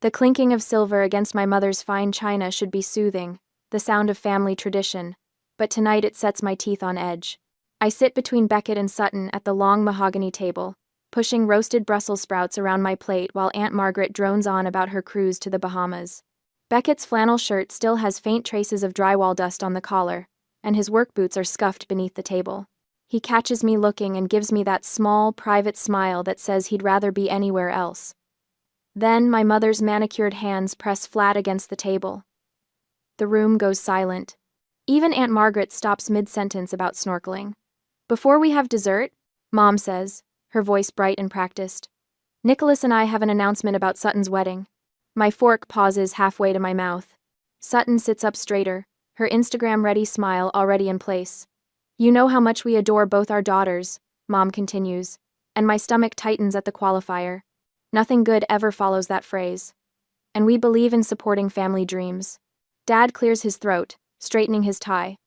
The clinking of silver against my mother's fine china should be soothing, the sound of family tradition, but tonight it sets my teeth on edge. I sit between Beckett and Sutton at the long mahogany table, pushing roasted Brussels sprouts around my plate while Aunt Margaret drones on about her cruise to the Bahamas. Beckett's flannel shirt still has faint traces of drywall dust on the collar, and his work boots are scuffed beneath the table. He catches me looking and gives me that small, private smile that says he'd rather be anywhere else. Then my mother's manicured hands press flat against the table. The room goes silent. Even Aunt Margaret stops mid-sentence about snorkeling. "Before we have dessert," Mom says, her voice bright and practiced, "Nicholas and I have an announcement about Sutton's wedding." My fork pauses halfway to my mouth. Sutton sits up straighter, her Instagram-ready smile already in place. "You know how much we adore both our daughters," Mom continues, and my stomach tightens at the qualifier. Nothing good ever follows that phrase. And we believe in supporting family dreams. Dad clears his throat, straightening his tie.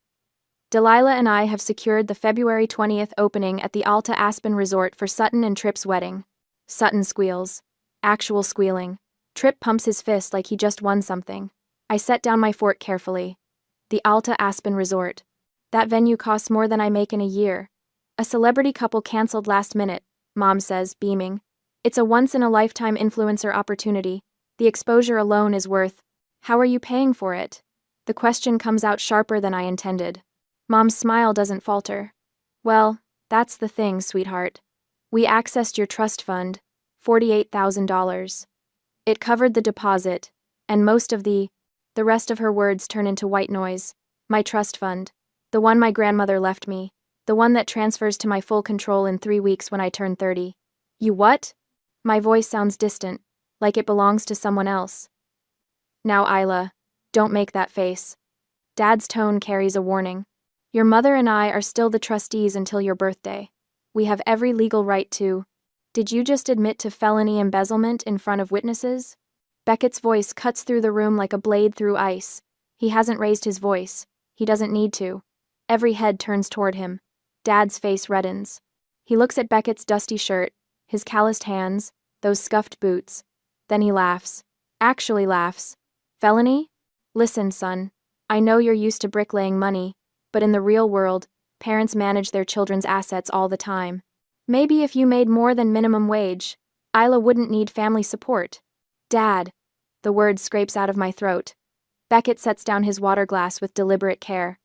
"Delilah and I have secured the February 20th opening at the Alta Aspen Resort for Sutton and Tripp's wedding." Sutton squeals. Actual squealing. Tripp pumps his fist like he just won something. I set down my fork carefully. The Alta Aspen Resort. That venue costs more than I make in a year. "A celebrity couple canceled last minute," Mom says, beaming. "It's a once-in-a-lifetime influencer opportunity. The exposure alone is worth—" "How are you paying for it?" The question comes out sharper than I intended. Mom's smile doesn't falter. "Well, that's the thing, sweetheart. We accessed your trust fund, $48,000. It covered the deposit, and most of the rest of her words turn into white noise. My trust fund. The one my grandmother left me. The one that transfers to my full control in 3 weeks when I turn 30. "You what?" My voice sounds distant, like it belongs to someone else. "Now, Isla, don't make that face." Dad's tone carries a warning. "Your mother and I are still the trustees until your birthday. We have every legal right to—" "Did you just admit to felony embezzlement in front of witnesses?" Beckett's voice cuts through the room like a blade through ice. He hasn't raised his voice. He doesn't need to. Every head turns toward him. Dad's face reddens. He looks at Beckett's dusty shirt, his calloused hands, those scuffed boots. Then he laughs. Actually laughs. "Felony? Listen, son. I know you're used to bricklaying money, but in the real world, parents manage their children's assets all the time. Maybe if you made more than minimum wage, Isla wouldn't need family support." "Dad." The word scrapes out of my throat. Beckett sets down his water glass with deliberate care.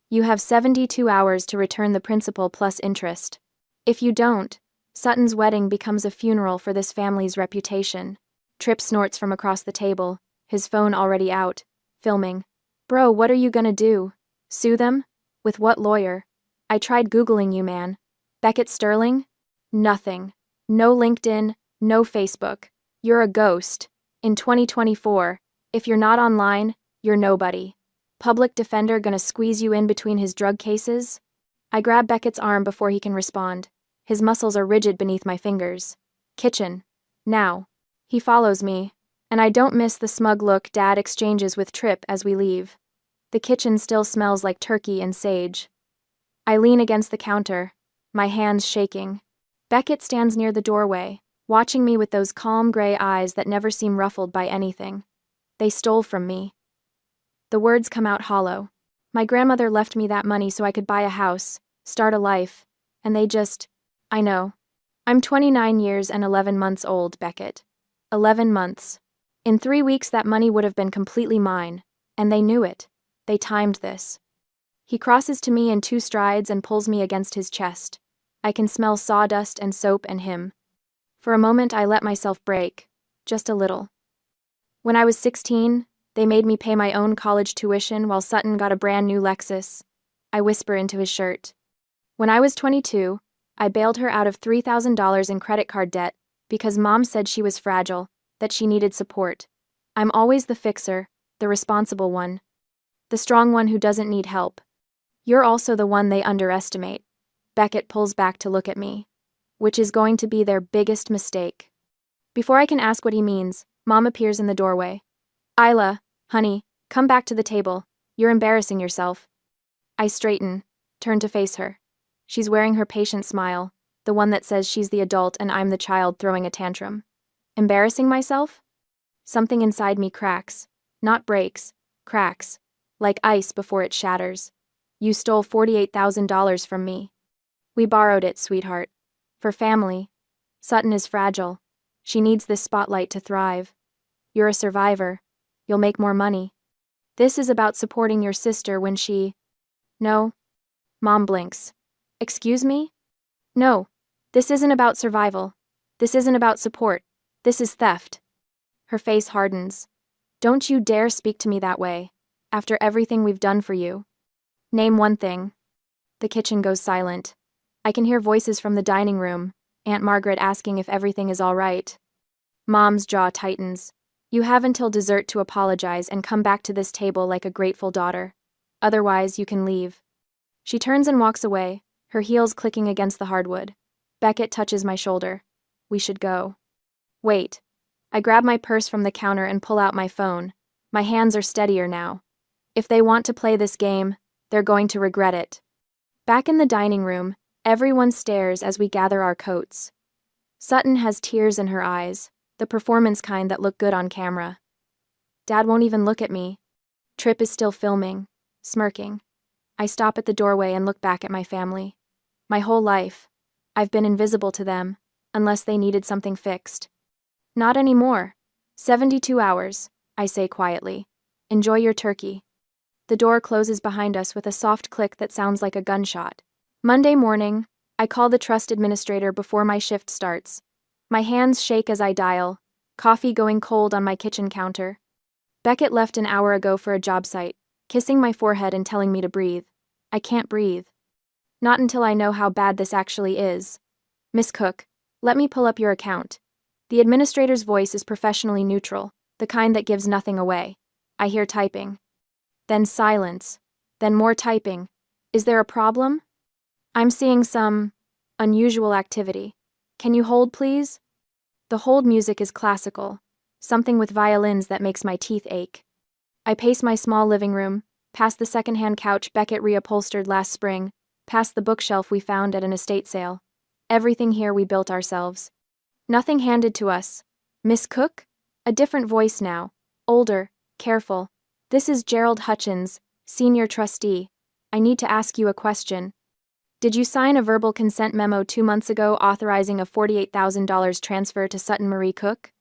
"You have 72 hours to return the principal plus interest. If you don't, Sutton's wedding becomes a funeral for this family's reputation." Tripp snorts from across the table, his phone already out, filming. "Bro, what are you gonna do? Sue them? With what lawyer? I tried Googling you, man. Beckett Sterling? Nothing. No LinkedIn, no Facebook. You're a ghost. In 2024, if you're not online, you're nobody. Public defender gonna squeeze you in between his drug cases?" I grab Beckett's arm before he can respond. His muscles are rigid beneath my fingers. "Kitchen. Now." He follows me, and I don't miss the smug look Dad exchanges with Tripp as we leave. The kitchen still smells like turkey and sage. I lean against the counter, my hands shaking. Beckett stands near the doorway, watching me with those calm gray eyes that never seem ruffled by anything. "They stole from me." The words come out hollow. "My grandmother left me that money so I could buy a house, start a life, and they just—" "I know. I'm 29 years and 11 months old, Beckett. 11 months. In 3 weeks that money would have been completely mine, and they knew it. They timed this." He crosses to me in 2 strides and pulls me against his chest. I can smell sawdust and soap and him. For a moment I let myself break, just a little. "When I was 16, they made me pay my own college tuition while Sutton got a brand new Lexus." I whisper into his shirt. "When I was 22, I bailed her out of $3,000 in credit card debt because Mom said she was fragile, that she needed support. I'm always the fixer, the responsible one. The strong one who doesn't need help. You're also the one they underestimate." Beckett pulls back to look at me. "Which is going to be their biggest mistake." Before I can ask what he means, Mom appears in the doorway. "Isla, honey, come back to the table. You're embarrassing yourself." I straighten, turn to face her. She's wearing her patient smile, the one that says she's the adult and I'm the child throwing a tantrum. "Embarrassing myself?" Something inside me cracks. Not breaks, cracks. Like ice before it shatters. You stole $48,000 from me. We borrowed it, sweetheart. For family. Sutton is fragile. She needs this spotlight to thrive. You're a survivor. You'll make more money. This is about supporting your sister when she... No. Mom blinks. Excuse me? No. This isn't about survival. This isn't about support. This is theft. Her face hardens. Don't you dare speak to me that way. After everything we've done for you. Name one thing. The kitchen goes silent. I can hear voices from the dining room. Aunt Margaret asking if everything is all right. Mom's jaw tightens. You have until dessert to apologize and come back to this table like a grateful daughter. Otherwise, you can leave. She turns and walks away, her heels clicking against the hardwood. Beckett touches my shoulder. We should go. Wait. I grab my purse from the counter and pull out my phone. My hands are steadier now. If they want to play this game, they're going to regret it. Back in the dining room, everyone stares as we gather our coats. Sutton has tears in her eyes, the performance kind that look good on camera. Dad won't even look at me. Tripp is still filming, smirking. I stop at the doorway and look back at my family. My whole life, I've been invisible to them, unless they needed something fixed. Not anymore. 72 hours, I say quietly. Enjoy your turkey. The door closes behind us with a soft click that sounds like a gunshot. Monday morning, I call the trust administrator before my shift starts. My hands shake as I dial, coffee going cold on my kitchen counter. Beckett left an hour ago for a job site, kissing my forehead and telling me to breathe. I can't breathe. Not until I know how bad this actually is. Miss Cook, let me pull up your account. The administrator's voice is professionally neutral, the kind that gives nothing away. I hear typing. Then silence. Then more typing. Is there a problem? I'm seeing some unusual activity. Can you hold, please? The hold music is classical, something with violins that makes my teeth ache. I pace my small living room, past the secondhand couch Beckett reupholstered last spring, past the bookshelf we found at an estate sale. Everything here we built ourselves. Nothing handed to us. Miss Cook? A different voice now. Older, careful. This is Gerald Hutchins, senior trustee. I need to ask you a question. Did you sign a verbal consent memo 2 months ago authorizing a $48,000 transfer to Sutton Marie Cook?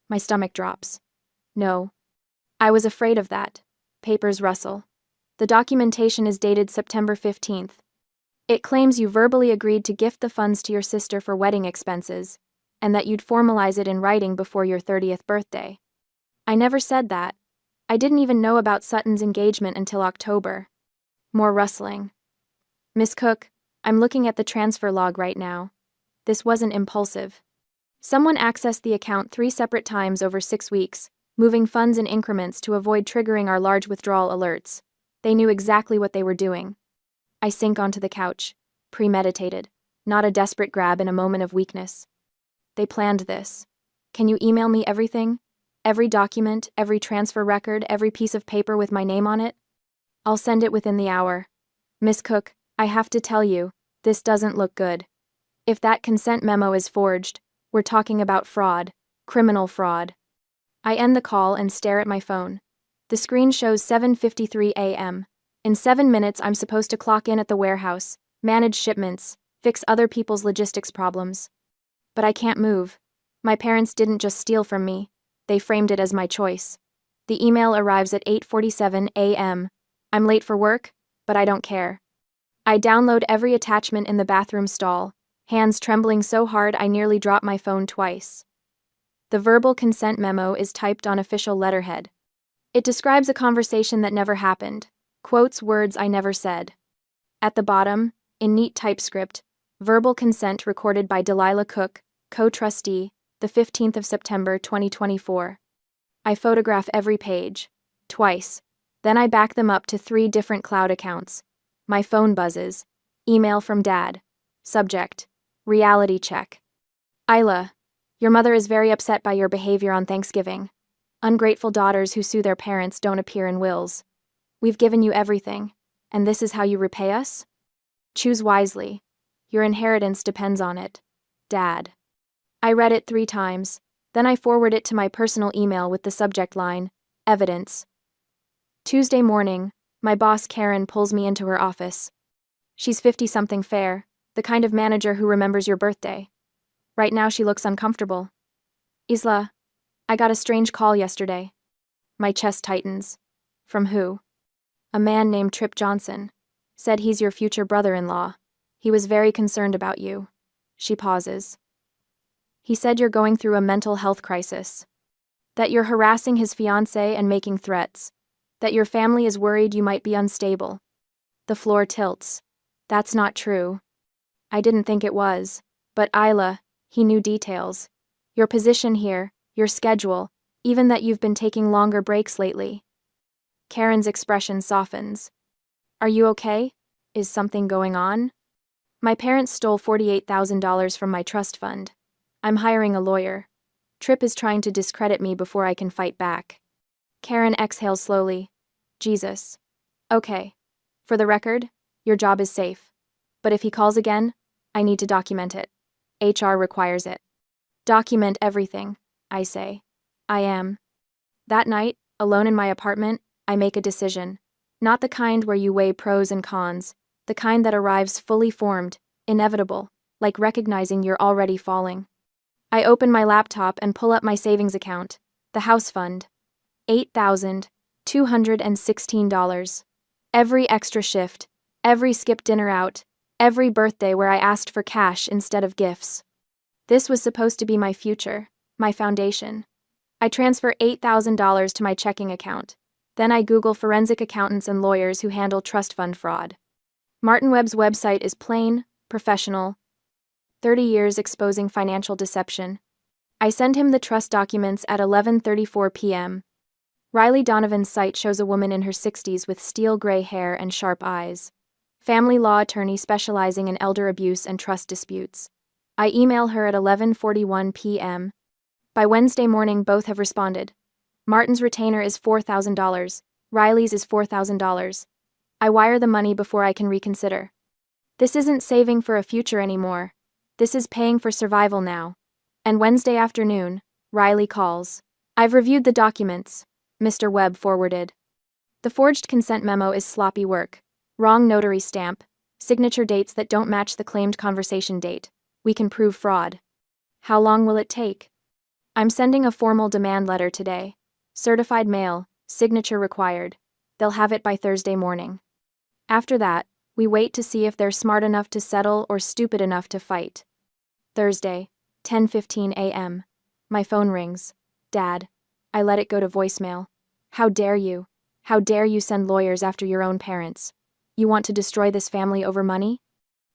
My stomach drops. No. I was afraid of that. Papers rustle. The documentation is dated September 15th. It claims you verbally agreed to gift the funds to your sister for wedding expenses, and that you'd formalize it in writing before your 30th birthday. I never said that. I didn't even know about Sutton's engagement until October. More rustling. Miss Cook, I'm looking at the transfer log right now. This wasn't impulsive. Someone accessed the account 3 separate times over 6 weeks, moving funds in increments to avoid triggering our large withdrawal alerts. They knew exactly what they were doing. I sink onto the couch, premeditated, not a desperate grab in a moment of weakness. They planned this. Can you email me everything? Every document, every transfer record, every piece of paper with my name on it? I'll send it within the hour. Miss Cook, I have to tell you, this doesn't look good. If that consent memo is forged, we're talking about fraud, criminal fraud. I end the call and stare at my phone. The screen shows 7:53 a.m. In 7 minutes, I'm supposed to clock in at the warehouse, manage shipments, fix other people's logistics problems. But I can't move. My parents didn't just steal from me. They framed it as my choice. The email arrives at 8:47 a.m. I'm late for work, but I don't care. I download every attachment in the bathroom stall, hands trembling so hard I nearly drop my phone twice. The verbal consent memo is typed on official letterhead. It describes a conversation that never happened, quotes words I never said. At the bottom, in neat typescript, verbal consent recorded by Delilah Cook, co-trustee, the 15th of September 2024. I photograph every page, twice. Then I back them up to 3 different cloud accounts. My phone buzzes. Email from Dad. Subject: reality check. Isla, your mother is very upset by your behavior on Thanksgiving. Ungrateful daughters who sue their parents don't appear in wills. We've given you everything, and this is how you repay us? Choose wisely. Your inheritance depends on it. Dad. I read it 3 times. Then I forward it to my personal email with the subject line, evidence. Tuesday morning, my boss Karen pulls me into her office. She's 50-something fair, the kind of manager who remembers your birthday. Right now she looks uncomfortable. Isla, I got a strange call yesterday. My chest tightens. From who? A man named Trip Johnson. Said he's your future brother-in-law. He was very concerned about you. She pauses. He said you're going through a mental health crisis. That you're harassing his fiancé and making threats. That your family is worried you might be unstable. The floor tilts. That's not true. I didn't think it was. But Isla, he knew details. Your position here, your schedule, even that you've been taking longer breaks lately. Karen's expression softens. Are you okay? Is something going on? My parents stole $48,000 from my trust fund. I'm hiring a lawyer. Tripp is trying to discredit me before I can fight back. Karen exhales slowly. Jesus. Okay. For the record, your job is safe. But if he calls again, I need to document it. HR requires it. Document everything, I say. I am. That night, alone in my apartment, I make a decision. Not the kind where you weigh pros and cons, the kind that arrives fully formed, inevitable, like recognizing you're already falling. I open my laptop and pull up my savings account, the house fund. $8,216. Every extra shift, every skipped dinner out, every birthday where I asked for cash instead of gifts. This was supposed to be my future, my foundation. I transfer $8,000 to my checking account. Then I Google forensic accountants and lawyers who handle trust fund fraud. Martin Webb's website is plain, professional. 30 years exposing financial deception. I send him the trust documents at 11:34 p.m. Riley Donovan's site shows a woman in her 60s with steel gray hair and sharp eyes. Family law attorney specializing in elder abuse and trust disputes. I email her at 11:41 p.m. By Wednesday morning, both have responded. Martin's retainer is $4,000. Riley's is $4,000. I wire the money before I can reconsider. This isn't saving for a future anymore. This is paying for survival now. And Wednesday afternoon, Riley calls. I've reviewed the documents, Mr. Webb forwarded. The forged consent memo is sloppy work. Wrong notary stamp. Signature dates that don't match the claimed conversation date. We can prove fraud. How long will it take? I'm sending a formal demand letter today. Certified mail, signature required. They'll have it by Thursday morning. After that, we wait to see if they're smart enough to settle or stupid enough to fight. Thursday, 10:15 a.m. My phone rings. Dad. I let it go to voicemail. How dare you? How dare you send lawyers after your own parents? You want to destroy this family over money?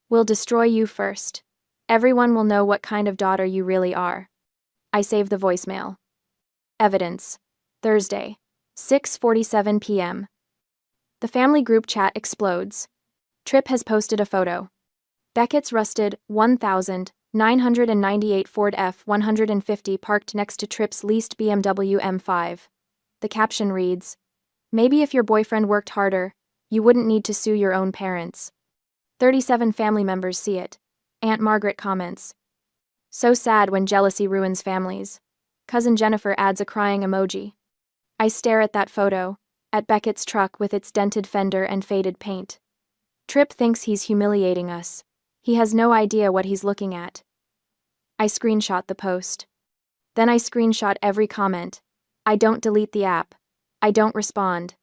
We'll destroy you first. Everyone will know what kind of daughter you really are. I save the voicemail. Evidence. Thursday, 6:47 p.m. The family group chat explodes. Tripp has posted a photo. Beckett's rusted 1,998 Ford F-150 parked next to Tripp's leased BMW M5. The caption reads, "Maybe if your boyfriend worked harder, you wouldn't need to sue your own parents." 37 family members see it. Aunt Margaret comments, "So sad when jealousy ruins families." Cousin Jennifer adds a crying emoji. I stare at that photo, at Beckett's truck with its dented fender and faded paint. Tripp thinks he's humiliating us. He has no idea what he's looking at. I screenshot the post. Then I screenshot every comment. I don't delete the app. I don't respond.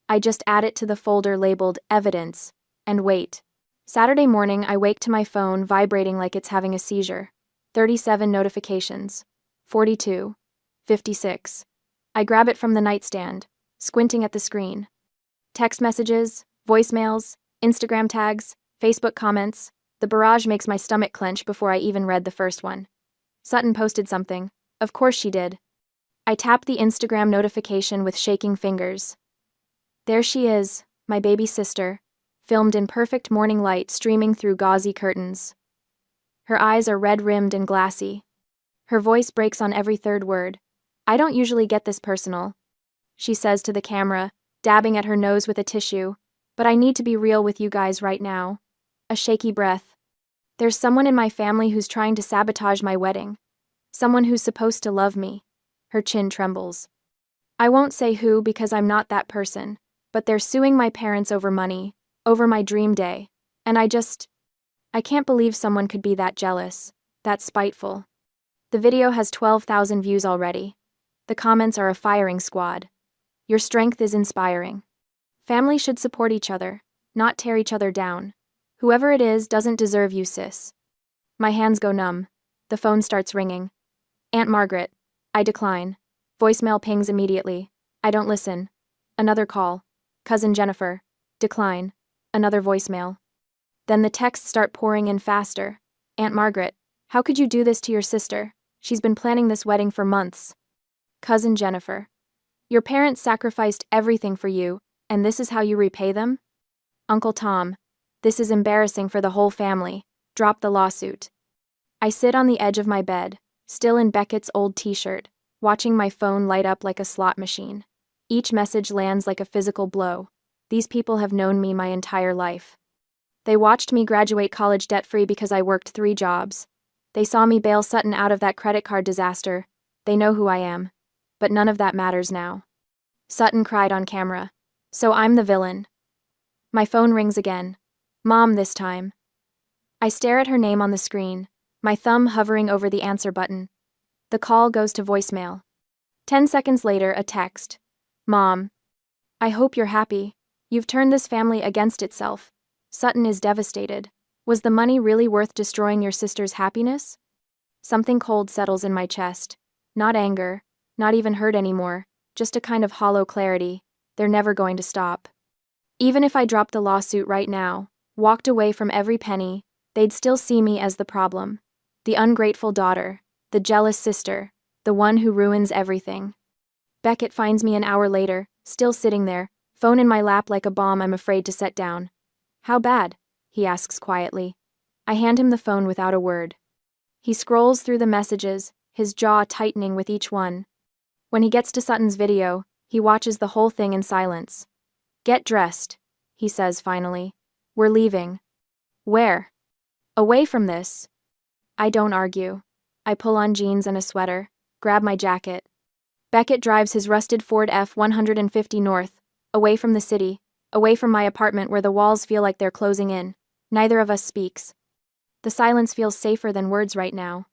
I just add it to the folder labeled Evidence, and wait. Saturday morning, I wake to my phone vibrating like it's having a seizure. 37 notifications. 42. 56. I grab it from the nightstand, squinting at the screen. Text messages, voicemails, Instagram tags, Facebook comments. The barrage makes my stomach clench before I even read the first one. Sutton posted something. Of course she did. I tap the Instagram notification with shaking fingers. There she is, my baby sister, filmed in perfect morning light streaming through gauzy curtains. Her eyes are red-rimmed and glassy. Her voice breaks on every third word. I don't usually get this personal, she says to the camera, dabbing at her nose with a tissue, but I need to be real with you guys right now. A shaky breath. There's someone in my family who's trying to sabotage my wedding. Someone who's supposed to love me. Her chin trembles. I won't say who because I'm not that person, but they're suing my parents over money, over my dream day, and I can't believe someone could be that jealous, that spiteful. The video has 12,000 views already. The comments are a firing squad. Your strength is inspiring. Family should support each other, not tear each other down. Whoever it is doesn't deserve you, sis. My hands go numb. The phone starts ringing. Aunt Margaret. I decline. Voicemail pings immediately. I don't listen. Another call. Cousin Jennifer. Decline. Another voicemail. Then the texts start pouring in faster. Aunt Margaret, how could you do this to your sister? She's been planning this wedding for months. Cousin Jennifer. Your parents sacrificed everything for you, and this is how you repay them? Uncle Tom. This is embarrassing for the whole family. Drop the lawsuit. I sit on the edge of my bed, still in Beckett's old t-shirt, watching my phone light up like a slot machine. Each message lands like a physical blow. These people have known me my entire life. They watched me graduate college debt-free because I worked 3 jobs. They saw me bail Sutton out of that credit card disaster. They know who I am. But none of that matters now. Sutton cried on camera. So I'm the villain. My phone rings again. Mom this time. I stare at her name on the screen, my thumb hovering over the answer button. The call goes to voicemail. 10 seconds later, a text. Mom. I hope you're happy. You've turned this family against itself. Sutton is devastated. Was the money really worth destroying your sister's happiness? Something cold settles in my chest. Not anger, not even hurt anymore, just a kind of hollow clarity. They're never going to stop. Even if I dropped the lawsuit right now, walked away from every penny, they'd still see me as the problem. The ungrateful daughter, the jealous sister, the one who ruins everything. Beckett finds me an hour later, still sitting there, phone in my lap like a bomb I'm afraid to set down. How bad? He asks quietly. I hand him the phone without a word. He scrolls through the messages, his jaw tightening with each one. When he gets to Sutton's video, he watches the whole thing in silence. Get dressed, he says finally. We're leaving. Where? Away from this. I don't argue. I pull on jeans and a sweater, grab my jacket. Beckett drives his rusted Ford F-150 north, away from the city, away from my apartment where the walls feel like they're closing in. Neither of us speaks. The silence feels safer than words right now.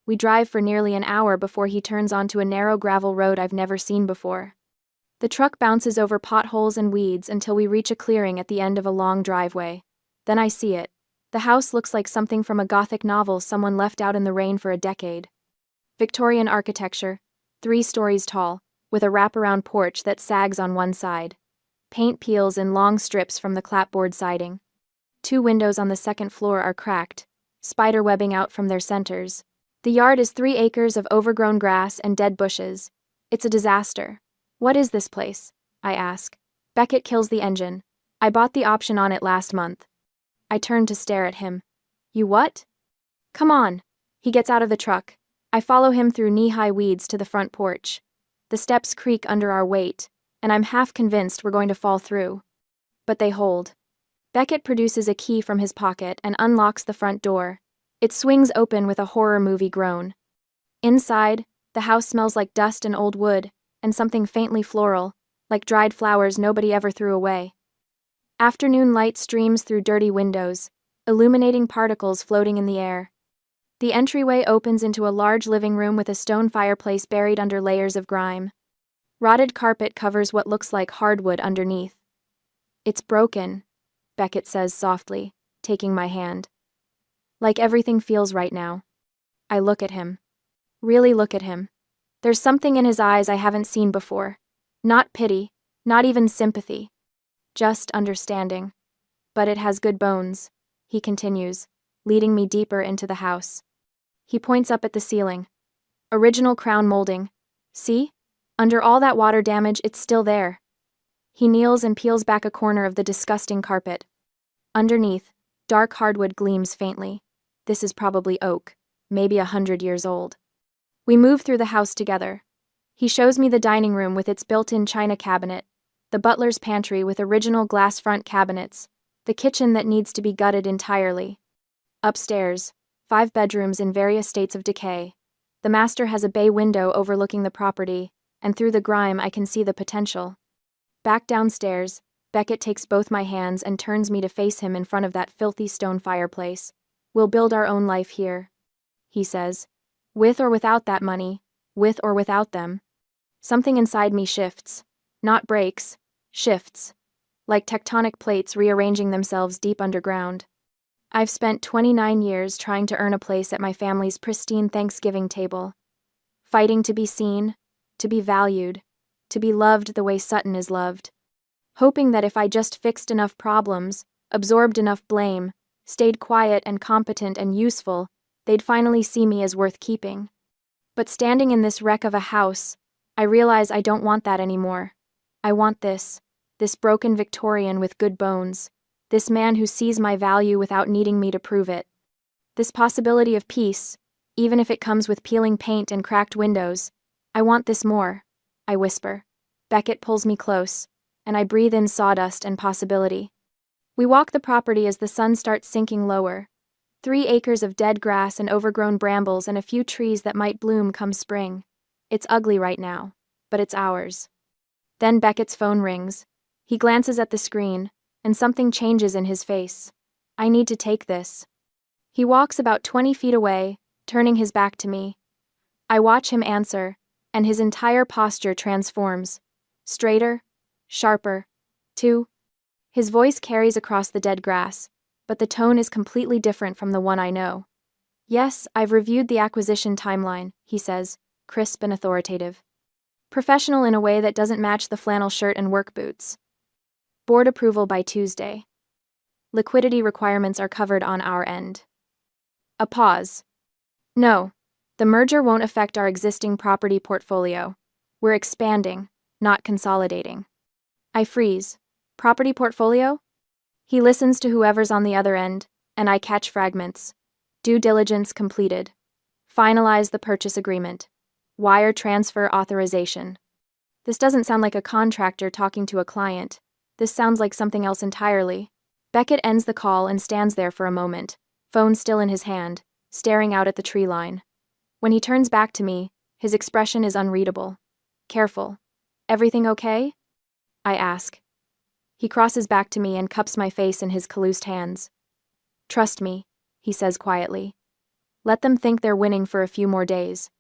We drive for nearly an hour before he turns onto a narrow gravel road I've never seen before. The truck bounces over potholes and weeds until we reach a clearing at the end of a long driveway. Then I see it. The house looks like something from a Gothic novel someone left out in the rain for a decade. Victorian architecture, 3 stories tall, with a wraparound porch that sags on one side. Paint peels in long strips from the clapboard siding. 2 windows on the second floor are cracked, spider webbing out from their centers. The yard is 3 acres of overgrown grass and dead bushes. It's a disaster. What is this place? I ask. Beckett kills the engine. I bought the option on it last month. I turn to stare at him. You what? Come on. He gets out of the truck. I follow him through knee-high weeds to the front porch. The steps creak under our weight, and I'm half convinced we're going to fall through. But they hold. Beckett produces a key from his pocket and unlocks the front door. It swings open with a horror movie groan. Inside, the house smells like dust and old wood, and something faintly floral, like dried flowers nobody ever threw away. Afternoon light streams through dirty windows, illuminating particles floating in the air. The entryway opens into a large living room with a stone fireplace buried under layers of grime. Rotted carpet covers what looks like hardwood underneath. It's broken, Beckett says softly, taking my hand. Like everything feels right now. I look at him. Really look at him. There's something in his eyes I haven't seen before. Not pity, not even sympathy. Just understanding. But it has good bones, he continues, leading me deeper into the house. He points up at the ceiling. Original crown molding. See? Under all that water damage, it's still there. He kneels and peels back a corner of the disgusting carpet. Underneath, dark hardwood gleams faintly. This is probably oak, maybe 100 years old. We move through the house together. He shows me the dining room with its built-in china cabinet, the butler's pantry with original glass front cabinets, the kitchen that needs to be gutted entirely. Upstairs, 5 bedrooms in various states of decay. The master has a bay window overlooking the property, and through the grime I can see the potential. Back downstairs, Beckett takes both my hands and turns me to face him in front of that filthy stone fireplace. We'll build our own life here, he says. With or without that money, with or without them. Something inside me shifts. Not breaks, shifts. Like tectonic plates rearranging themselves deep underground. I've spent 29 years trying to earn a place at my family's pristine Thanksgiving table. Fighting to be seen, to be valued, to be loved the way Sutton is loved. Hoping that if I just fixed enough problems, absorbed enough blame, stayed quiet and competent and useful, they'd finally see me as worth keeping. But standing in this wreck of a house, I realize I don't want that anymore. I want this broken Victorian with good bones. This man who sees my value without needing me to prove it. This possibility of peace, even if it comes with peeling paint and cracked windows. I want this more, I whisper. Beckett pulls me close, and I breathe in sawdust and possibility. We walk the property as the sun starts sinking lower. 3 acres of dead grass and overgrown brambles and a few trees that might bloom come spring. It's ugly right now, but it's ours. Then Beckett's phone rings. He glances at the screen, and something changes in his face. I need to take this. He walks about 20 feet away, turning his back to me. I watch him answer, and his entire posture transforms. Straighter, sharper, too. His voice carries across the dead grass, but the tone is completely different from the one I know. Yes, I've reviewed the acquisition timeline, he says, crisp and authoritative. Professional in a way that doesn't match the flannel shirt and work boots. Board approval by Tuesday. Liquidity requirements are covered on our end. A pause. No, the merger won't affect our existing property portfolio. We're expanding, not consolidating. I freeze. Property portfolio? He listens to whoever's on the other end, and I catch fragments. Due diligence completed. Finalize the purchase agreement. Wire transfer authorization. This doesn't sound like a contractor talking to a client. This sounds like something else entirely. Beckett ends the call and stands there for a moment, phone still in his hand, staring out at the tree line. When he turns back to me, his expression is unreadable. Careful. Everything okay? I ask. He crosses back to me and cups my face in his calloused hands. Trust me, he says quietly. Let them think they're winning for a few more days.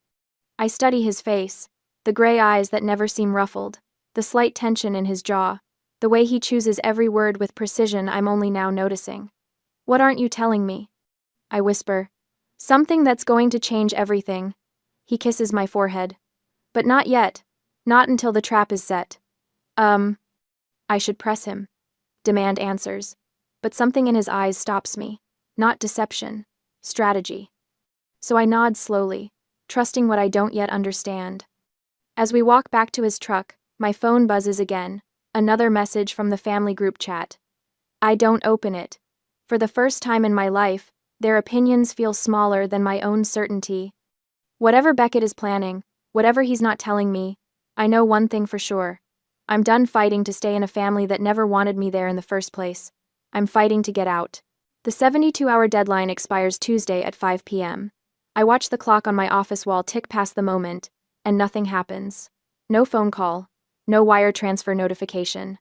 I study his face, the gray eyes that never seem ruffled, the slight tension in his jaw. The way he chooses every word with precision I'm only now noticing. What aren't you telling me? I whisper. Something that's going to change everything. He kisses my forehead. But not yet. Not until the trap is set. I should press him. Demand answers. But something in his eyes stops me. Not deception. Strategy. So I nod slowly, trusting what I don't yet understand. As we walk back to his truck, my phone buzzes again. Another message from the family group chat. I don't open it. For the first time in my life, their opinions feel smaller than my own certainty. Whatever Beckett is planning, whatever he's not telling me, I know one thing for sure. I'm done fighting to stay in a family that never wanted me there in the first place. I'm fighting to get out. The 72-hour deadline expires Tuesday at 5 p.m. I watch the clock on my office wall tick past the moment, and nothing happens. No phone call. No wire transfer notification.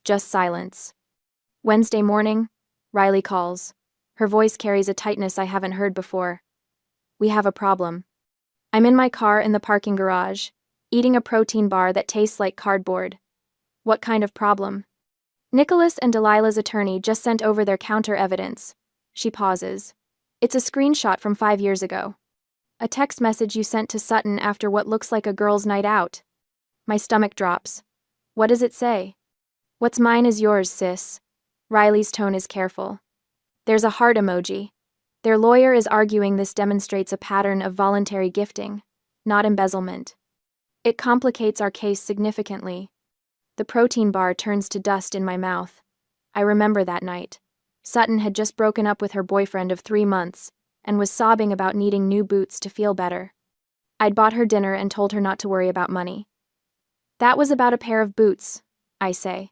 Just silence. Wednesday morning, Riley calls. Her voice carries a tightness I haven't heard before. We have a problem. I'm in my car in the parking garage, eating a protein bar that tastes like cardboard. What kind of problem? Nicholas and Delilah's attorney just sent over their counter evidence. She pauses. It's a screenshot from 5 years ago. A text message you sent to Sutton after what looks like a girls' night out. My stomach drops. What does it say? What's mine is yours, sis. Riley's tone is careful. There's a heart emoji. Their lawyer is arguing this demonstrates a pattern of voluntary gifting, not embezzlement. It complicates our case significantly. The protein bar turns to dust in my mouth. I remember that night. Sutton had just broken up with her boyfriend of 3 months and was sobbing about needing new boots to feel better. I'd bought her dinner and told her not to worry about money. That was about a pair of boots, I say.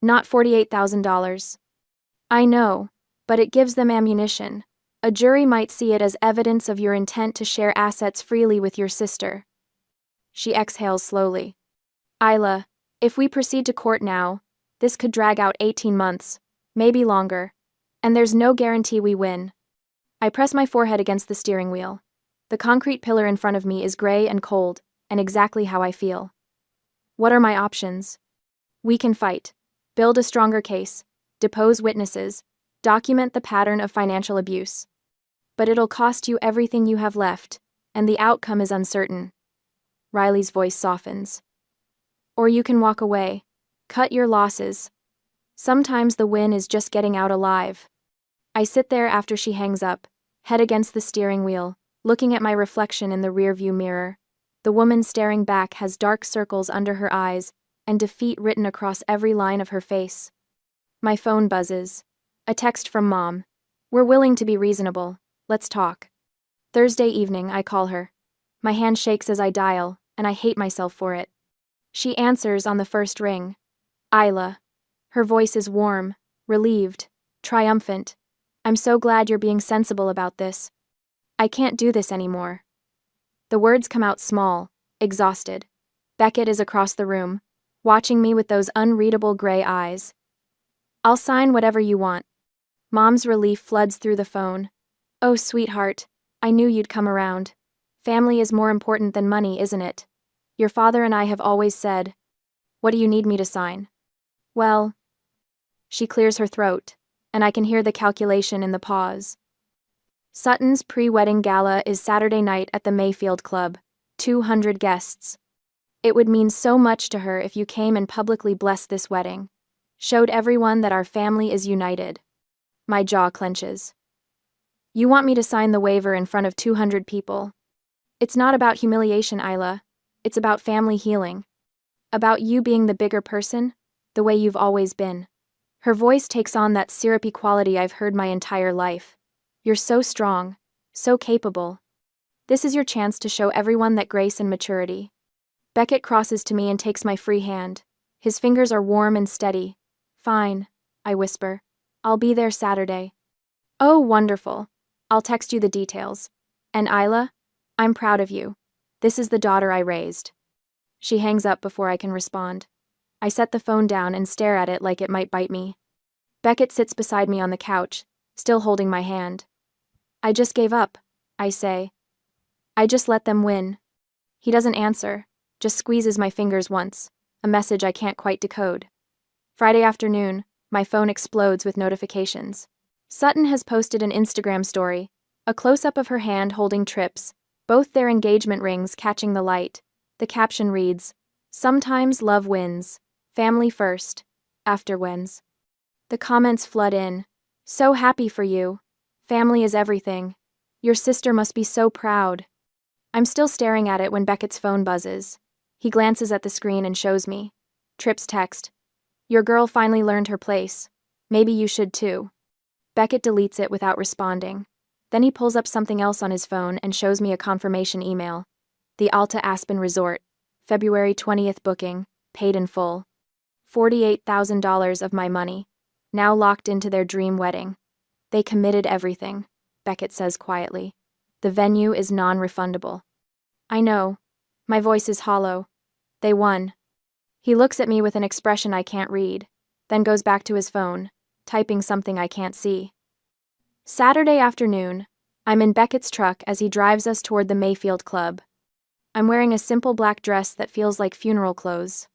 Not $48,000. I know, but it gives them ammunition. A jury might see it as evidence of your intent to share assets freely with your sister. She exhales slowly. Isla, if we proceed to court now, this could drag out 18 months, maybe longer. And there's no guarantee we win. I press my forehead against the steering wheel. The concrete pillar in front of me is gray and cold, and exactly how I feel. What are my options? We can fight, build a stronger case, depose witnesses, document the pattern of financial abuse. But it'll cost you everything you have left, and the outcome is uncertain. Riley's voice softens. Or you can walk away, cut your losses. Sometimes the win is just getting out alive. I sit there after she hangs up, head against the steering wheel, looking at my reflection in the rearview mirror. The woman staring back has dark circles under her eyes and defeat written across every line of her face. My phone buzzes. A text from Mom. We're willing to be reasonable. Let's talk. Thursday evening, I call her. My hand shakes as I dial, and I hate myself for it. She answers on the first ring. Isla. Her voice is warm, relieved, triumphant. I'm so glad you're being sensible about this. I can't do this anymore. The words come out small, exhausted. Beckett is across the room, watching me with those unreadable gray eyes. I'll sign whatever you want. Mom's relief floods through the phone. Oh, sweetheart, I knew you'd come around. Family is more important than money, isn't it? Your father and I have always said. What do you need me to sign? Well. She clears her throat, and I can hear the calculation in the pause. Sutton's pre-wedding gala is Saturday night at the Mayfield Club. 200 guests. It would mean so much to her if you came and publicly blessed this wedding. Showed everyone that our family is united. My jaw clenches. You want me to sign the waiver in front of 200 people? It's not about humiliation, Isla. It's about family healing. About you being the bigger person, the way you've always been. Her voice takes on that syrupy quality I've heard my entire life. You're so strong, so capable. This is your chance to show everyone that grace and maturity. Beckett crosses to me and takes my free hand. His fingers are warm and steady. Fine, I whisper. I'll be there Saturday. Oh, wonderful. I'll text you the details. And Isla, I'm proud of you. This is the daughter I raised. She hangs up before I can respond. I set the phone down and stare at it like it might bite me. Beckett sits beside me on the couch, still holding my hand. I just gave up, I say. I just let them win. He doesn't answer, just squeezes my fingers once, a message I can't quite decode. Friday afternoon, my phone explodes with notifications. Sutton has posted an Instagram story, a close-up of her hand holding Tripp's, both their engagement rings catching the light. The caption reads, "Sometimes love wins. Family first. After wins." The comments flood in. So happy for you. Family is everything. Your sister must be so proud. I'm still staring at it when Beckett's phone buzzes. He glances at the screen and shows me. Tripp's text. Your girl finally learned her place. Maybe you should too. Beckett deletes it without responding. Then he pulls up something else on his phone and shows me a confirmation email. The Alta Aspen Resort. February 20th booking. Paid in full. $48,000 of my money. Now locked into their dream wedding. They committed everything, Beckett says quietly. The venue is non-refundable. I know. My voice is hollow. They won. He looks at me with an expression I can't read, then goes back to his phone, typing something I can't see. Saturday afternoon, I'm in Beckett's truck as he drives us toward the Mayfield Club. I'm wearing a simple black dress that feels like funeral clothes.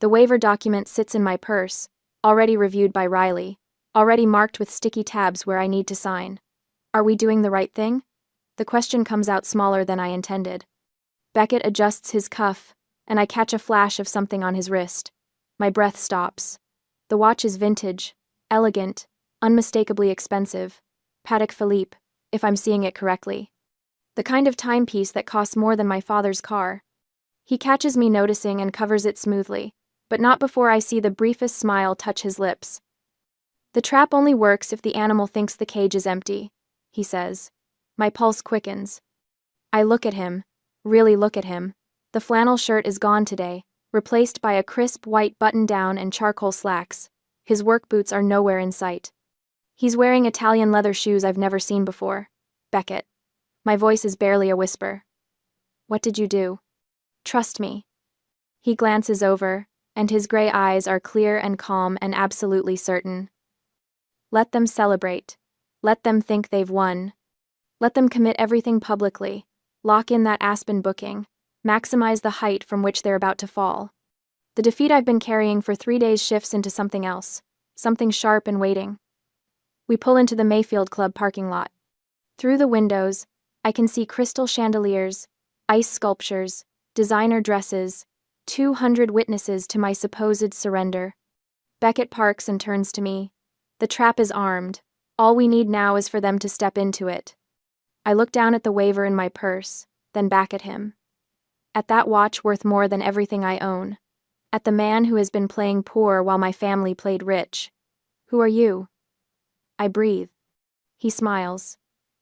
The waiver document sits in my purse, already reviewed by Riley, already marked with sticky tabs where I need to sign. Are we doing the right thing? The question comes out smaller than I intended. Beckett adjusts his cuff, and I catch a flash of something on his wrist. My breath stops. The watch is vintage, elegant, unmistakably expensive. Patek Philippe, if I'm seeing it correctly. The kind of timepiece that costs more than my father's car. He catches me noticing and covers it smoothly, but not before I see the briefest smile touch his lips. The trap only works if the animal thinks the cage is empty, he says. My pulse quickens. I look at him, really look at him. The flannel shirt is gone today, replaced by a crisp white button-down and charcoal slacks. His work boots are nowhere in sight. He's wearing Italian leather shoes I've never seen before. Beckett. My voice is barely a whisper. What did you do? Trust me. He glances over, and his gray eyes are clear and calm and absolutely certain. Let them celebrate. Let them think they've won. Let them commit everything publicly. Lock in that Aspen booking. Maximize the height from which they're about to fall. The defeat I've been carrying for 3 days shifts into something else. Something sharp and waiting. We pull into the Mayfield Club parking lot. Through the windows, I can see crystal chandeliers, ice sculptures, designer dresses, 200 witnesses to my supposed surrender. Beckett parks and turns to me. The trap is armed. All we need now is for them to step into it. I look down at the waiver in my purse, then back at him. At that watch worth more than everything I own. At the man who has been playing poor while my family played rich. Who are you? I breathe. He smiles.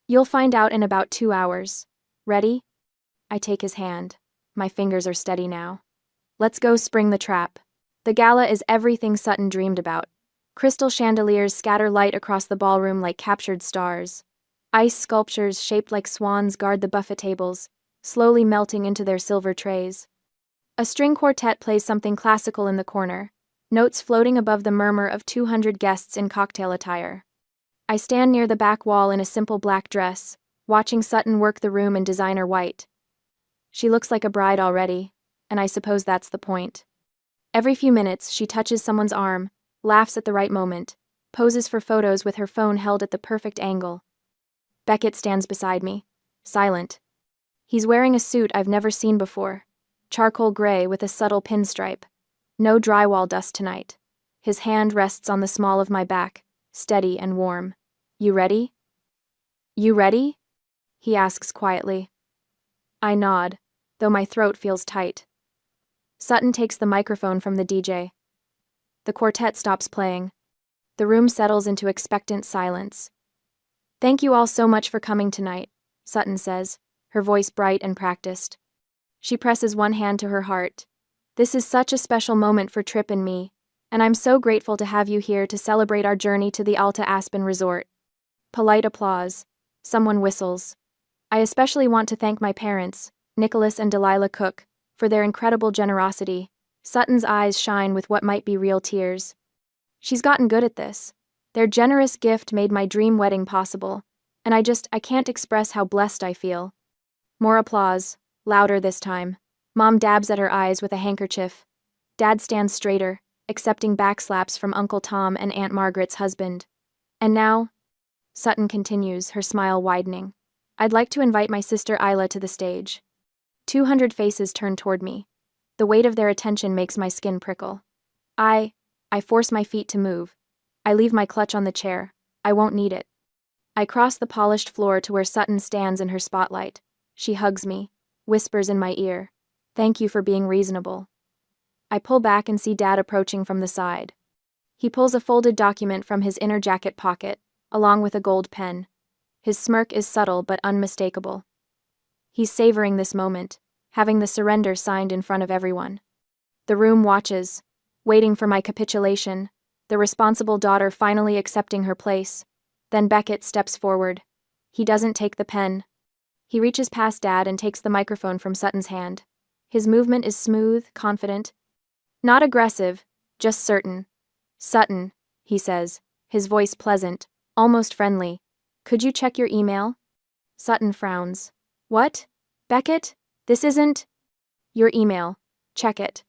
You'll find out in about 2 hours. Ready? I take his hand. My fingers are steady now. Let's go spring the trap. The gala is everything Sutton dreamed about. Crystal chandeliers scatter light across the ballroom like captured stars. Ice sculptures shaped like swans guard the buffet tables, slowly melting into their silver trays. A string quartet plays something classical in the corner, notes floating above the murmur of 200 guests in cocktail attire. I stand near the back wall in a simple black dress, watching Sutton work the room in designer white. She looks like a bride already, and I suppose that's the point. Every few minutes, she touches someone's arm, laughs at the right moment, poses for photos with her phone held at the perfect angle. Beckett stands beside me, silent. He's wearing a suit I've never seen before, charcoal gray with a subtle pinstripe. No drywall dust tonight. His hand rests on the small of my back, steady and warm. You ready? You ready? He asks quietly. I nod, though my throat feels tight. Sutton takes the microphone from the DJ. The quartet stops playing. The room settles into expectant silence. Thank you all so much for coming tonight, Sutton says, her voice bright and practiced. She presses one hand to her heart. This is such a special moment for Tripp and me, and I'm so grateful to have you here to celebrate our journey to the Alta Aspen Resort. Polite applause. Someone whistles. I especially want to thank my parents, Nicholas and Delilah Cook, for their incredible generosity. Sutton's eyes shine with what might be real tears. She's gotten good at this. Their generous gift made my dream wedding possible, and I can't express how blessed I feel. More applause, louder this time. Mom dabs at her eyes with a handkerchief. Dad stands straighter, accepting backslaps from Uncle Tom and Aunt Margaret's husband. And now, Sutton continues, her smile widening, I'd like to invite my sister Isla to the stage. 200 faces turn toward me. The weight of their attention makes my skin prickle. I force my feet to move. I leave my clutch on the chair. I won't need it. I cross the polished floor to where Sutton stands in her spotlight. She hugs me, whispers in my ear, "Thank you for being reasonable." I pull back and see Dad approaching from the side. He pulls a folded document from his inner jacket pocket, along with a gold pen. His smirk is subtle but unmistakable. He's savoring this moment, having the surrender signed in front of everyone. The room watches, waiting for my capitulation, the responsible daughter finally accepting her place. Then Beckett steps forward. He doesn't take the pen. He reaches past Dad and takes the microphone from Sutton's hand. His movement is smooth, confident. Not aggressive, just certain. "Sutton," he says, his voice pleasant, almost friendly. "Could you check your email?" Sutton frowns. "What? Beckett? This isn't—" "Your email. Check it."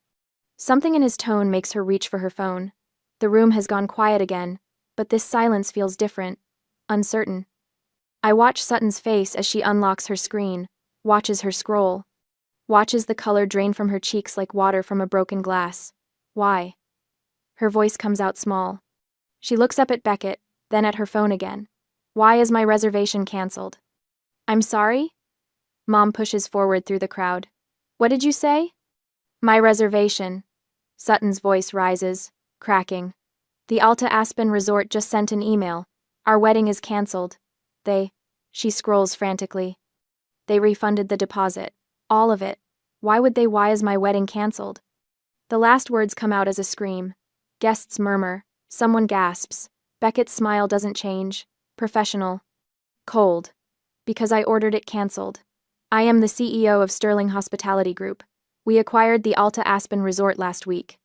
Something in his tone makes her reach for her phone. The room has gone quiet again, but this silence feels different, uncertain. I watch Sutton's face as she unlocks her screen, watches her scroll, watches the color drain from her cheeks like water from a broken glass. Why? Her voice comes out small. She looks up at Beckett, then at her phone again. "Why is my reservation canceled?" "I'm sorry?" Mom pushes forward through the crowd. "What did you say?" "My reservation." Sutton's voice rises, cracking. "The Alta Aspen Resort just sent an email. Our wedding is canceled. She scrolls frantically. "They refunded the deposit. All of it. Why would they? Why is my wedding canceled?" The last words come out as a scream. Guests murmur. Someone gasps. Beckett's smile doesn't change. Professional. Cold. Because I ordered it canceled. I am the CEO of Sterling Hospitality Group. We acquired the Alta Aspen Resort last week.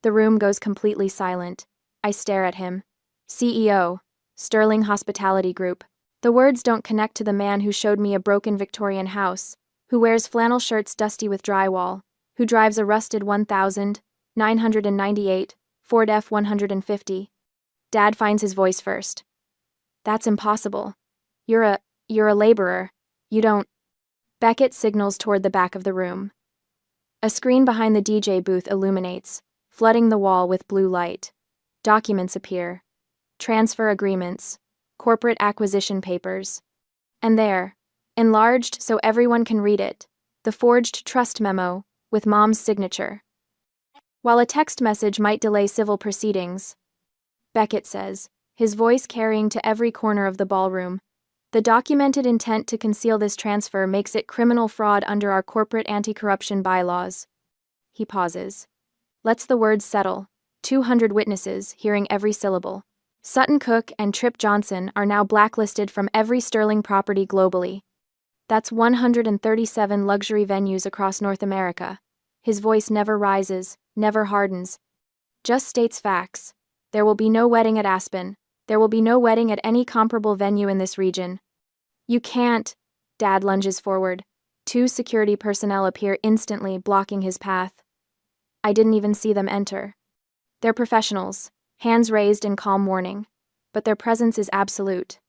The room goes completely silent. I stare at him. CEO. Sterling Hospitality Group. The words don't connect to the man who showed me a broken Victorian house, who wears flannel shirts dusty with drywall, who drives a rusted 1998 Ford F-150. Dad finds his voice first. That's impossible. You're a laborer. You don't. Beckett signals toward the back of the room. A screen behind the DJ booth illuminates, flooding the wall with blue light. Documents appear. Transfer agreements. Corporate acquisition papers. And there, enlarged so everyone can read it, the forged trust memo, with Mom's signature. While a text message might delay civil proceedings, Beckett says, his voice carrying to every corner of the ballroom, the documented intent to conceal this transfer makes it criminal fraud under our corporate anti-corruption bylaws. He pauses. Lets the words settle. 200 witnesses, hearing every syllable. Sutton Cook and Trip Johnson are now blacklisted from every Sterling property globally. That's 137 luxury venues across North America. His voice never rises, never hardens. Just states facts. There will be no wedding at Aspen. There will be no wedding at any comparable venue in this region. You can't. Dad lunges forward. 2 security personnel appear instantly, blocking his path. I didn't even see them enter. They're professionals, hands raised in calm warning, but their presence is absolute.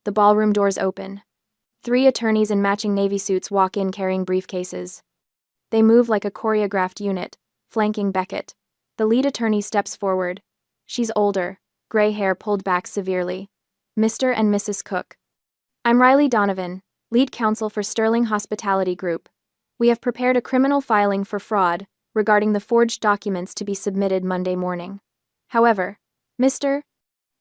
The ballroom doors open. 3 attorneys in matching navy suits walk in carrying briefcases. They move like a choreographed unit, flanking Beckett. The lead attorney steps forward. She's older, gray hair pulled back severely. Mr. and Mrs. Cook. I'm Riley Donovan, lead counsel for Sterling Hospitality Group. We have prepared a criminal filing for fraud regarding the forged documents to be submitted Monday morning. However, Mr.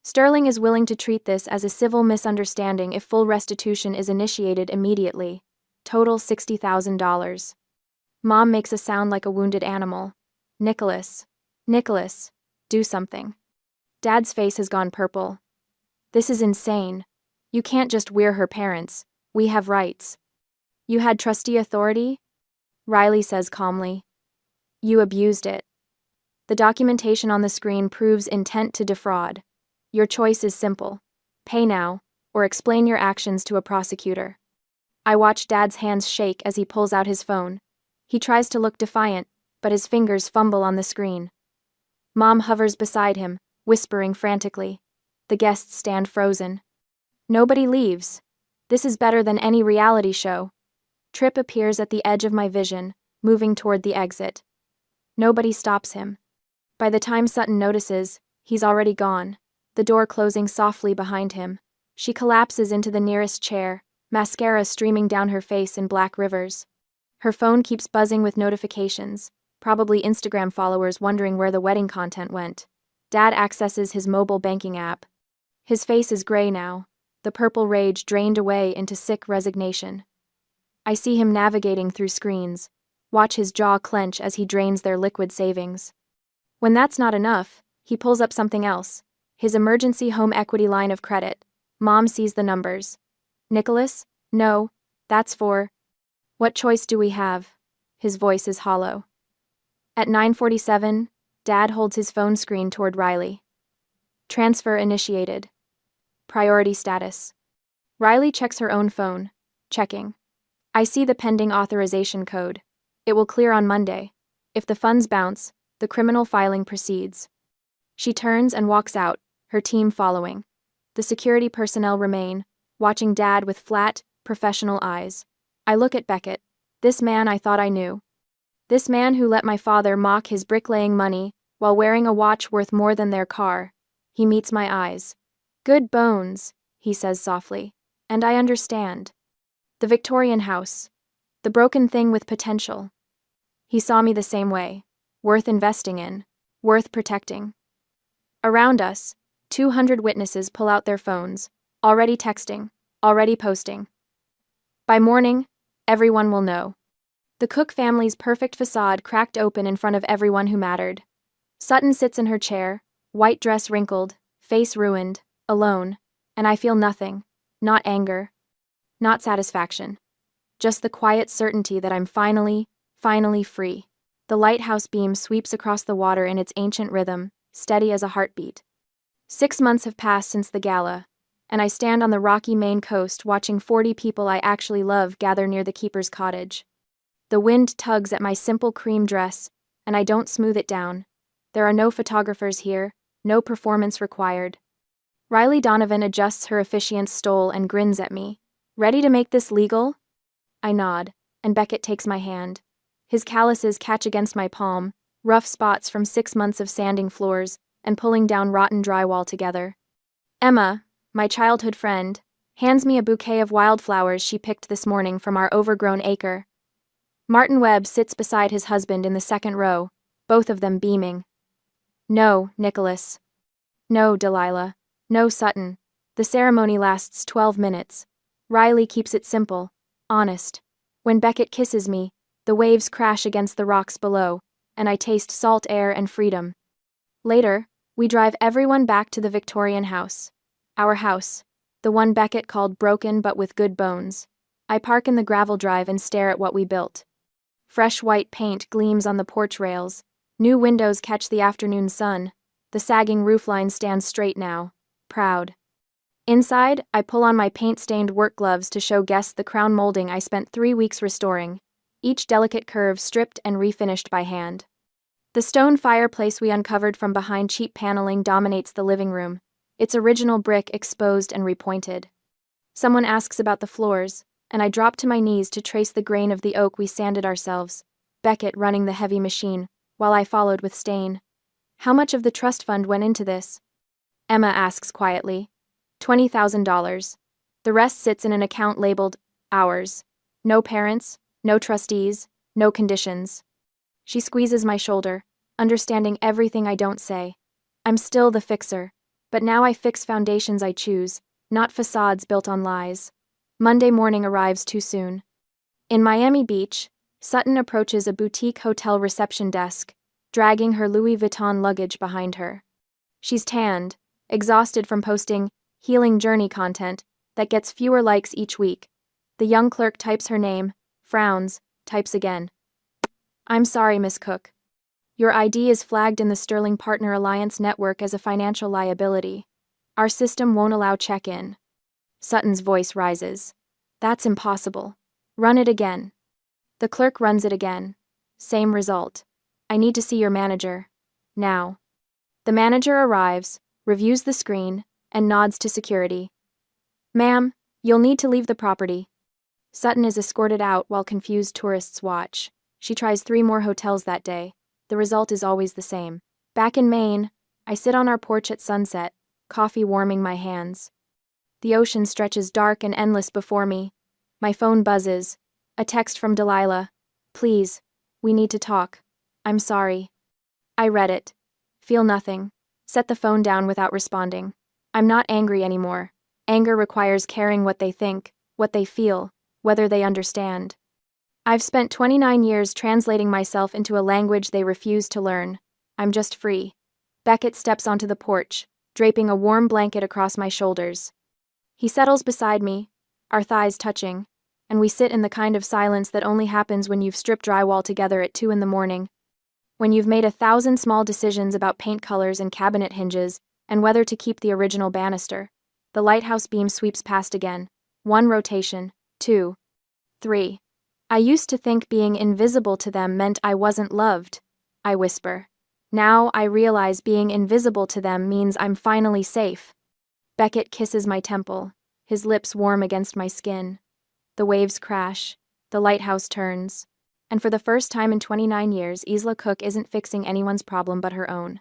Sterling is willing to treat this as a civil misunderstanding if full restitution is initiated immediately. Total $60,000. Mom makes a sound like a wounded animal. Nicholas, do something. Dad's face has gone purple. This is insane. You can't just we're her parents. We have rights. You had trustee authority? Riley says calmly. You abused it. The documentation on the screen proves intent to defraud. Your choice is simple. Pay now, or explain your actions to a prosecutor. I watch Dad's hands shake as he pulls out his phone. He tries to look defiant, but his fingers fumble on the screen. Mom hovers beside him, whispering frantically. The guests stand frozen. Nobody leaves. This is better than any reality show. Trip appears at the edge of my vision, moving toward the exit. Nobody stops him. By the time Sutton notices, he's already gone, the door closing softly behind him. She collapses into the nearest chair, mascara streaming down her face in black rivers. Her phone keeps buzzing with notifications, probably Instagram followers wondering where the wedding content went. Dad accesses his mobile banking app. His face is gray now, the purple rage drained away into sick resignation. I see him navigating through screens, watch his jaw clench as he drains their liquid savings. When that's not enough, he pulls up something else, his emergency home equity line of credit. Mom sees the numbers. Nicholas? No, that's for... What choice do we have? His voice is hollow. At 9:47, Dad holds his phone screen toward Riley. Transfer initiated. Priority status. Riley checks her own phone. Checking. I see the pending authorization code. It will clear on Monday. If the funds bounce, the criminal filing proceeds. She turns and walks out, her team following. The security personnel remain, watching Dad with flat, professional eyes. I look at Beckett. This man I thought I knew. This man who let my father mock his bricklaying money while wearing a watch worth more than their car. He meets my eyes. Good bones, he says softly. And I understand. The Victorian house. The broken thing with potential. He saw me the same way. Worth investing in. Worth protecting. Around us, 200 witnesses pull out their phones, already texting, already posting. By morning, everyone will know. The Cook family's perfect facade cracked open in front of everyone who mattered. Sutton sits in her chair, white dress wrinkled, face ruined, alone, and I feel nothing. Not anger, not satisfaction. Just the quiet certainty that I'm finally free. The lighthouse beam sweeps across the water in its ancient rhythm, steady as a heartbeat. 6 months have passed since the gala, and I stand on the rocky Maine coast watching 40 people I actually love gather near the keeper's cottage. The wind tugs at my simple cream dress, and I don't smooth it down. There are no photographers here, no performance required. Riley Donovan adjusts her officiant's stole and grins at me. Ready to make this legal? I nod, and Beckett takes my hand. His calluses catch against my palm, rough spots from 6 months of sanding floors and pulling down rotten drywall together. Emma, my childhood friend, hands me a bouquet of wildflowers she picked this morning from our overgrown acre. Martin Webb sits beside his husband in the second row, both of them beaming. No, Nicholas. No, Delilah. No, Sutton. The ceremony lasts 12 minutes. Riley keeps it simple, honest. When Beckett kisses me, the waves crash against the rocks below, and I taste salt air and freedom. Later, we drive everyone back to the Victorian house. Our house, the one Beckett called broken but with good bones. I park in the gravel drive and stare at what we built. Fresh white paint gleams on the porch rails. New windows catch the afternoon sun. The sagging roofline stands straight now, proud. Inside, I pull on my paint-stained work gloves to show guests the crown molding I spent 3 weeks restoring, each delicate curve stripped and refinished by hand. The stone fireplace we uncovered from behind cheap paneling dominates the living room, its original brick exposed and repointed. Someone asks about the floors, and I drop to my knees to trace the grain of the oak we sanded ourselves, Beckett running the heavy machine, while I followed with Stain. How much of the trust fund went into this? Emma asks quietly. $20,000. The rest sits in an account labeled ours. No parents, no trustees, no conditions. She squeezes my shoulder, understanding everything I don't say. I'm still the fixer, but now I fix foundations I choose, not facades built on lies. Monday morning arrives too soon. In Miami Beach, Sutton approaches a boutique hotel reception desk, dragging her Louis Vuitton luggage behind her. She's tanned, exhausted from posting healing journey content that gets fewer likes each week. The young clerk types her name, frowns, types again. I'm sorry, Miss Cook. Your ID is flagged in the Sterling Partner Alliance network as a financial liability. Our system won't allow check-in. Sutton's voice rises. That's impossible. Run it again. The clerk runs it again. Same result. I need to see your manager. Now. The manager arrives, reviews the screen, and nods to security. Ma'am, you'll need to leave the property. Sutton is escorted out while confused tourists watch. She tries 3 more hotels that day. The result is always the same. Back in Maine, I sit on our porch at sunset, coffee warming my hands. The ocean stretches dark and endless before me. My phone buzzes. A text from Delilah. Please, we need to talk. I'm sorry. I read it. Feel nothing. Set the phone down without responding. I'm not angry anymore. Anger requires caring what they think, what they feel, whether they understand. I've spent 29 years translating myself into a language they refuse to learn. I'm just free. Beckett steps onto the porch, draping a warm blanket across my shoulders. He settles beside me, our thighs touching, and we sit in the kind of silence that only happens when you've stripped drywall together at 2 a.m. When you've made 1,000 small decisions about paint colors and cabinet hinges, and whether to keep the original banister. The lighthouse beam sweeps past again. 1 rotation, 2, 3. I used to think being invisible to them meant I wasn't loved, I whisper. Now I realize being invisible to them means I'm finally safe. Beckett kisses my temple, his lips warm against my skin. The waves crash, the lighthouse turns, and for the first time in 29 years, Isla Cook isn't fixing anyone's problem but her own.